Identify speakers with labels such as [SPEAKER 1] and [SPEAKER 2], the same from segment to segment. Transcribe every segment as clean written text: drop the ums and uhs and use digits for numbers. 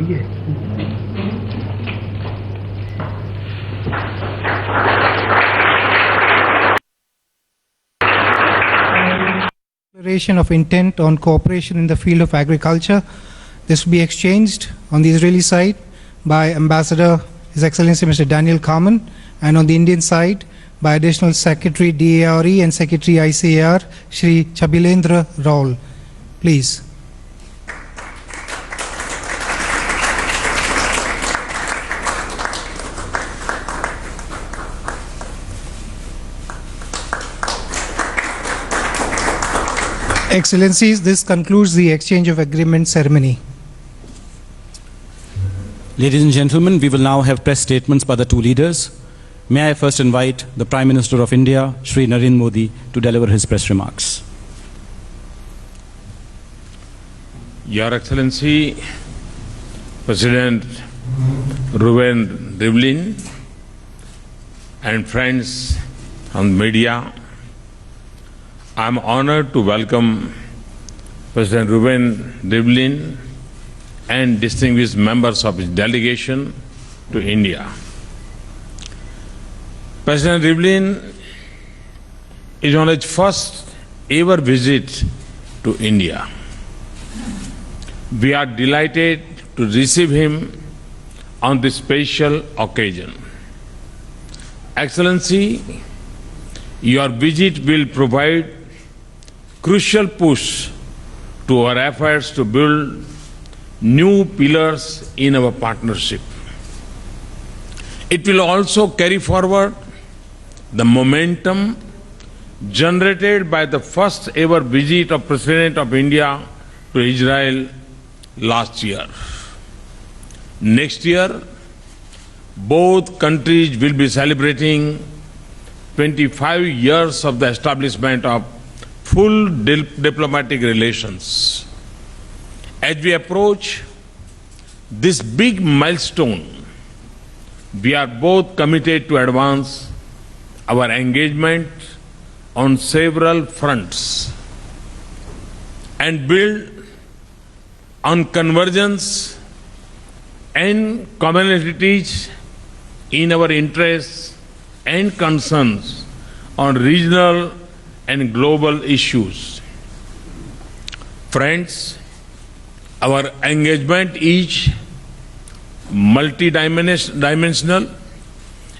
[SPEAKER 1] Declaration of intent on cooperation in the field of agriculture. This will be exchanged on the Israeli side by Ambassador His Excellency Mr. Daniel Carman, and on the Indian side by Additional Secretary DARE and Secretary ICAR Shri Chabilendra Raul. Please. Excellencies, this concludes the exchange of agreement ceremony.
[SPEAKER 2] Ladies and gentlemen, we will now have press statements by the two leaders. May I first invite the Prime Minister of India, Shri Narendra Modi, to deliver his press remarks.
[SPEAKER 3] Your Excellency, President Reuven Rivlin and friends on media, I am honored to welcome President Reuven Rivlin and distinguished members of his delegation to India. President Rivlin is on his first ever visit to India. We are delighted to receive him on this special occasion. Excellency, your visit will provide crucial push to our efforts to build new pillars in our partnership. It will also carry forward the momentum generated by the first ever visit of President of India to Israel last year. Next year, both countries will be celebrating 25 years of the establishment of full diplomatic relations. As we approach this big milestone, we are both committed to advance our engagement on several fronts and build on convergence and commonalities in our interests and concerns on regional and global issues. Friends, our engagement is multidimensional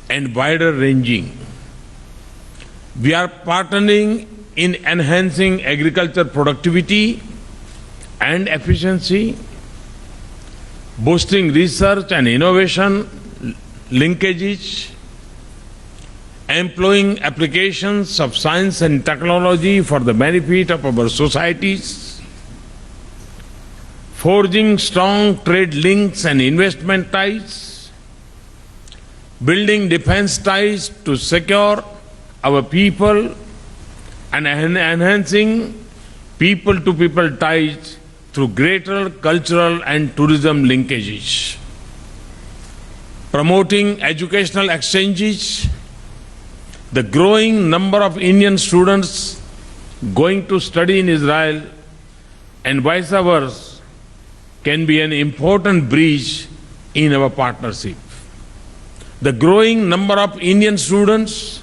[SPEAKER 3] and wider ranging. We are partnering in enhancing agriculture productivity and efficiency, boosting research and innovation linkages, employing applications of science and technology for the benefit of our societies, forging strong trade links and investment ties, building defense ties to secure our people, and enhancing people-to-people ties through greater cultural and tourism linkages, promoting educational exchanges. The growing number of Indian students going to study in Israel and vice versa can be an important bridge in our partnership. The growing number of Indian students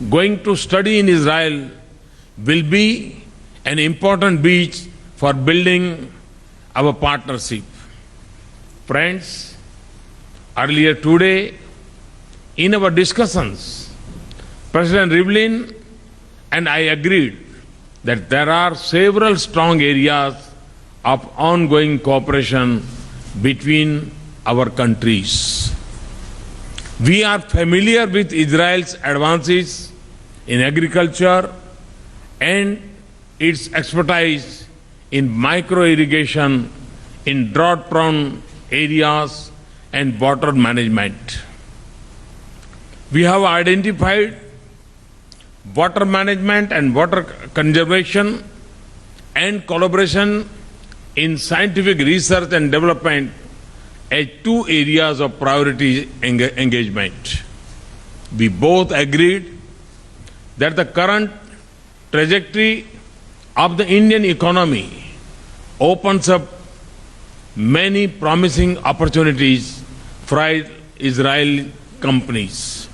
[SPEAKER 3] going to study in Israel will be an important bridge for building our partnership. Friends, earlier today, in our discussions, President Rivlin and I agreed that there are several strong areas of ongoing cooperation between our countries. We are familiar with Israel's advances in agriculture and its expertise in micro-irrigation in drought-prone areas and water management. We have identified water management and water conservation and collaboration in scientific research and development as two areas of priority engagement. We both agreed that the current trajectory of the Indian economy opens up many promising opportunities for Israeli companies.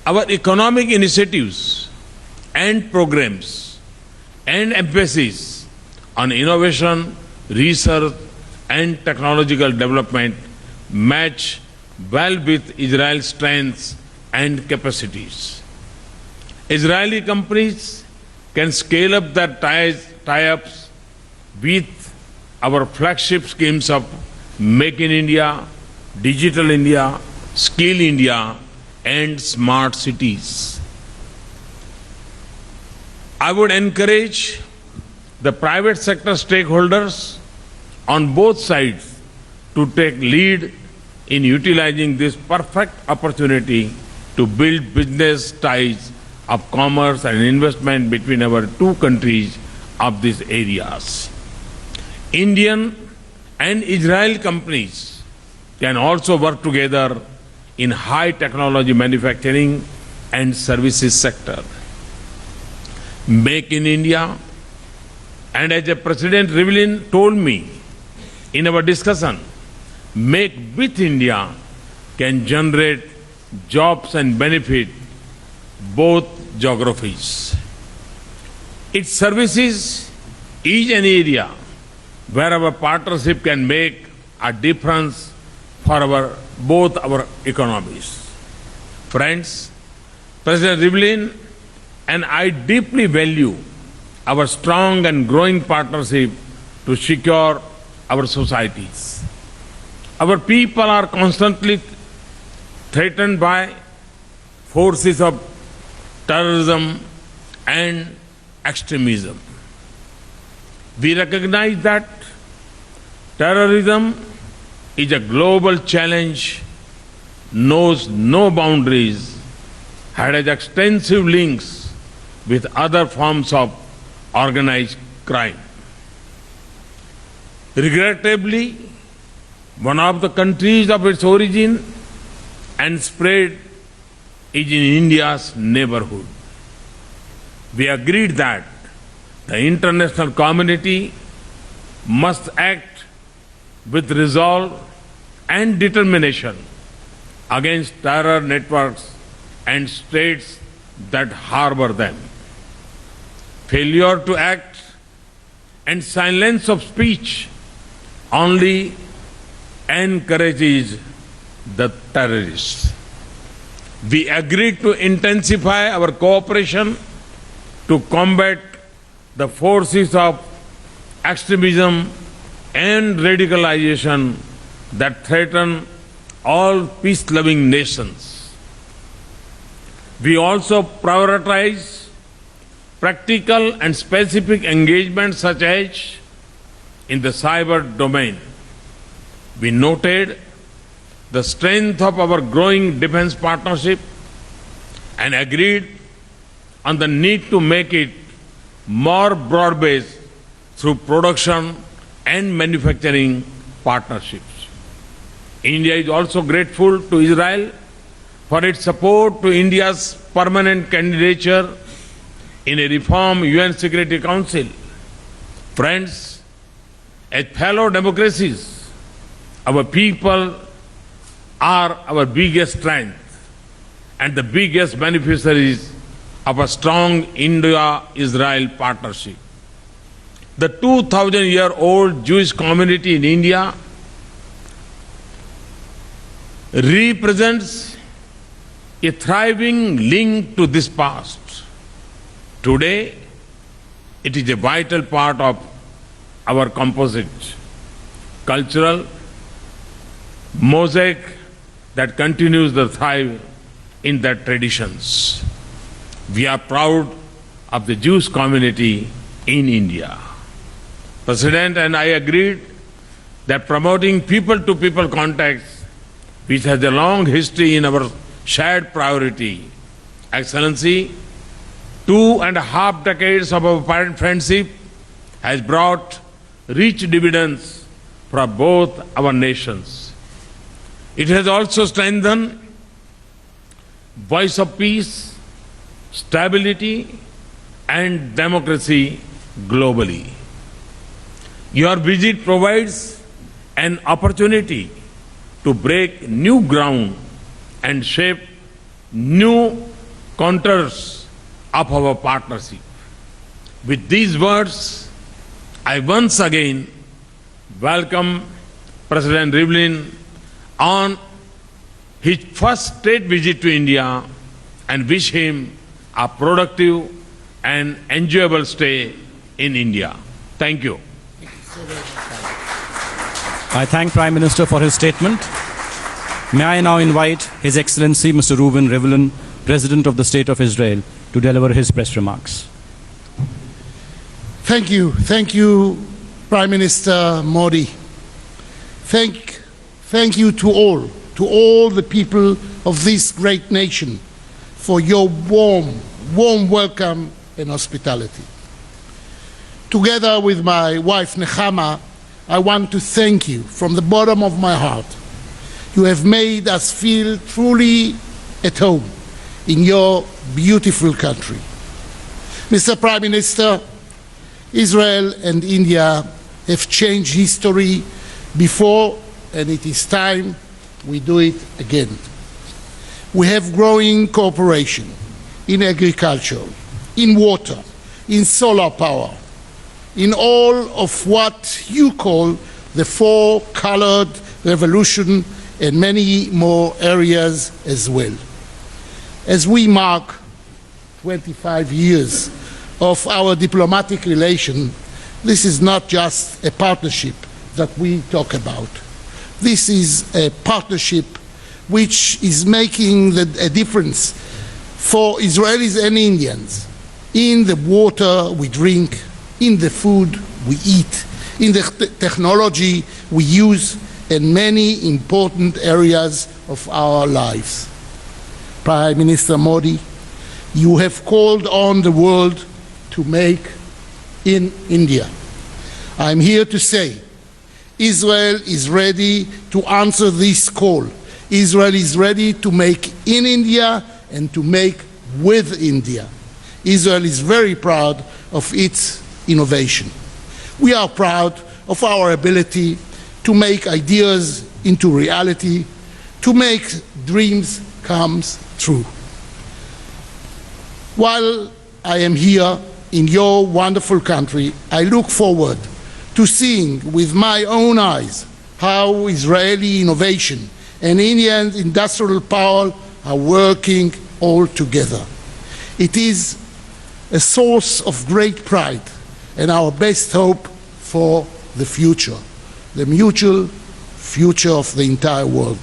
[SPEAKER 3] Our economic initiatives and programs and emphasis on innovation, research and technological development match well with Israel's strengths and capacities. Israeli companies can scale up their tie-ups with our flagship schemes of Make in India, Digital India, Skill India and Smart Cities. I would encourage the private sector stakeholders on both sides to take lead in utilizing this perfect opportunity to build business ties of commerce and investment between our two countries of these areas. Indian and Israeli companies can also work together in high technology manufacturing and services sector. Make in India, and as a President Rivlin told me in our discussion, Make with India can generate jobs and benefit both geographies. It services is an area where our partnership can make a difference for both our economies. Friends, President Rivlin and I deeply value our strong and growing partnership to secure our societies. Our people are constantly threatened by forces of terrorism and extremism. We recognize that terrorism is a global challenge, knows no boundaries, has extensive links with other forms of organized crime. Regrettably, one of the countries of its origin and spread is in India's neighborhood. We agreed that the international community must act with resolve and determination against terror networks and states that harbor them. Failure to act and silence of speech only encourages the terrorists. We agreed to intensify our cooperation to combat the forces of extremism and radicalization that threaten all peace-loving nations. We also prioritize practical and specific engagements such as in the cyber domain. We noted the strength of our growing defense partnership and agreed on the need to make it more broad-based through production and manufacturing partnerships. India is also grateful to Israel for its support to India's permanent candidature in a reformed UN Security Council. Friends, as fellow democracies, our people are our biggest strength and the biggest beneficiaries of a strong India-Israel partnership. The 2,000-year-old Jewish community in India represents a thriving link to this past. Today, it is a vital part of our composite cultural mosaic that continues to thrive in their traditions. We are proud of the Jewish community in India. President and I agreed that promoting people-to-people contacts, which has a long history in our shared priority. Excellency, 2.5 decades of our friendship has brought rich dividends for both our nations. It has also strengthened voice of peace, stability and democracy globally. Your visit provides an opportunity to break new ground and shape new contours of our partnership. With these words, I once again welcome President Rivlin on his first state visit to India and wish him a productive and enjoyable stay in India. Thank you.
[SPEAKER 2] I thank Prime Minister for his statement. May I now invite His Excellency Mr. Reuven Rivlin, President of the State of Israel, to deliver his press remarks.
[SPEAKER 4] Thank you, Prime Minister Modi. Thank you to all the people of this great nation for your warm welcome and hospitality. Together with my wife Nechama, I want to thank you from the bottom of my heart. You have made us feel truly at home in your beautiful country. Mr. Prime Minister, Israel and India have changed history before, and it is time we do it again. We have growing cooperation in agriculture, in water, in solar power, in all of what you call the four-colored revolution, and many more areas as well. As we mark 25 years of our diplomatic relation, this is not just a partnership that we talk about. This is a partnership which is making a difference for Israelis and Indians in the water we drink, in the food we eat, in the technology we use, and many important areas of our lives. Prime Minister Modi, you have called on the world to make in India. I'm here to say Israel is ready to answer this call. Israel is ready to make in India and to make with India. Israel is very proud of its innovation. We are proud of our ability to make ideas into reality, to make dreams come true. While I am here in your wonderful country, I look forward to seeing with my own eyes how Israeli innovation and Indian industrial power are working all together. It is a source of great pride and our best hope for the future, the mutual future of the entire world.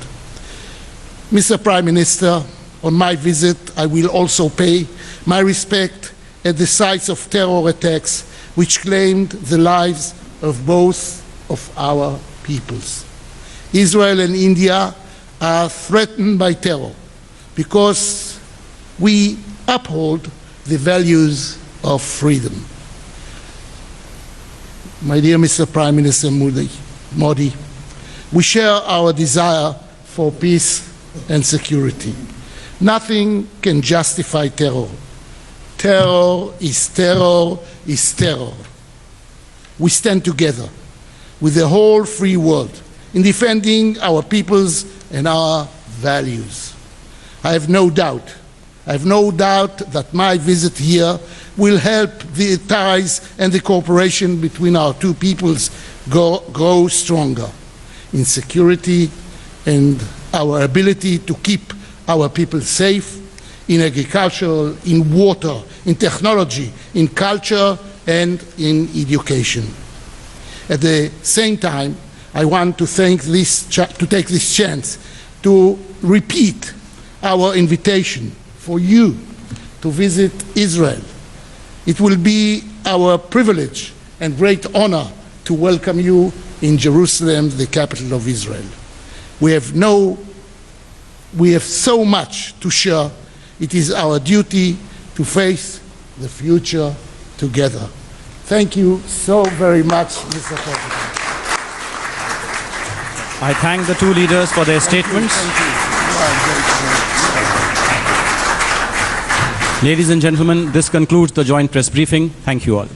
[SPEAKER 4] Mr. Prime Minister, on my visit, I will also pay my respect at the sites of terror attacks which claimed the lives of both of our peoples. Israel and India are threatened by terror because we uphold the values of freedom. My dear Mr. Prime Minister Modi, we share our desire for peace and security. Nothing can justify terror. Terror is terror is terror. We stand together with the whole free world in defending our peoples and our values. I have no doubt that my visit here will help the ties and the cooperation between our two peoples grow stronger in security and our ability to keep our people safe in agriculture, in water, in technology, in culture, and in education. At the same time, I want to take this chance to repeat our invitation for you to visit Israel. It will be our privilege and great honor to welcome you in Jerusalem, the capital of Israel. We have so much to share. It is our duty to face the future together. Thank you so very much, Mr. President.
[SPEAKER 2] I thank the two leaders for their statements.
[SPEAKER 4] Thank you.
[SPEAKER 2] Ladies and gentlemen, this concludes the joint press briefing. Thank you all.